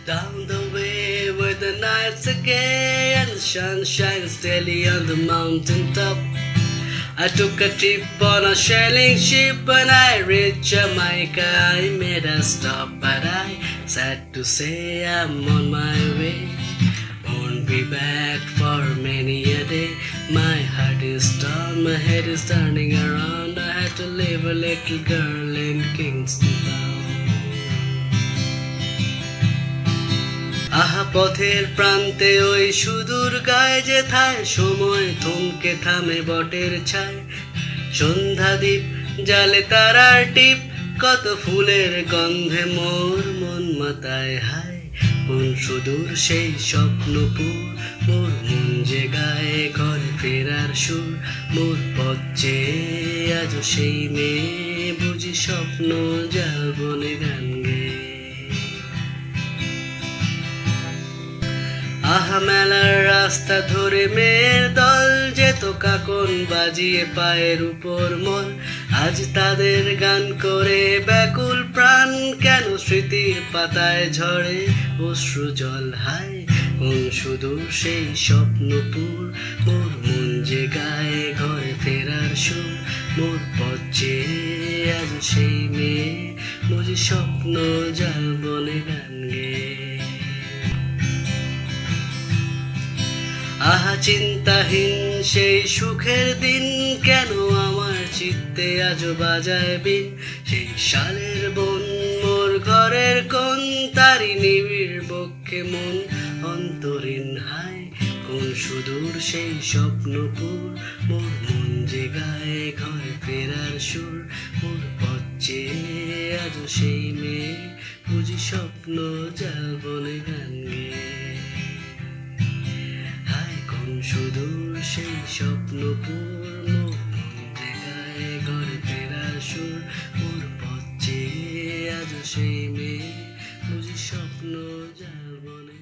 Down the way where the nights are gay and the sun shines steady on the mountain top. I took a trip on a sailing ship. When I reached Jamaica I made a stop, but I sad to say I'm on my way. Won't be back for many a day. My heart is torn, my head is turning around. I had to leave a little girl in Kingston Town. আহা পথের প্রান্তে ওই সুদূর গায়ে যেথায় সময় থমকে থামে বটের ছায়। সন্ধ্যা দ্বীপ জালে তারার টিপ, কত ফুলের গন্ধে মোর মন মাতায় হায়। কোন সুদূর সেই স্বপ্নপুর, মোর মন যে গায়ে ঘরে ফেরার সুর। মোর পথ চেয়ে আজ সেই মেয়ে বুঝি স্বপ্ন জাল বনে গান গেয়ে। আহা মেলার রাস্তা ধরে মেয়ের দল যেত কাকন বাজিয়ে পায়ের উপর মল। আজ তাদের গান করে ব্যাকুল প্রাণ, কেন স্মৃতির পাতায় ঝরে অশ্রু জল হায়। কোন সুদূর সেই স্বপ্নপুর, মোর মন যে গায়ে ঘরে ফেরার সুর। মোর পথ চেয়ে আজ সেই মেয়ে বুঝি স্বপ্ন জাল বনে গান গেয়ে। আহা চিন্তাহীন সেই সুখের দিন, কেন আমার চিত্তে আজ বাজায় বিন। সেই শালের বন মোর ঘরের কোন, তারি নিবিড় বক্ষে মন অন্তরীণ হায়। কোন সুদূর সেই স্বপ্নপুর, মোর মন যে গায়ে ঘরে ফেরার সুর। মোর পথ চেয়ে আজ সেই মেয়ে বুঝি স্বপ্ন জাল বনে গান গেয়ে। সুদূর সেই স্বপ্নপুর, মোর মন যে গায়ে ঘরে ফেরার সুর। মোর পথ চেয়ে আজ সেই মেয়ে বুঝি স্বপ্ন জাল বনে।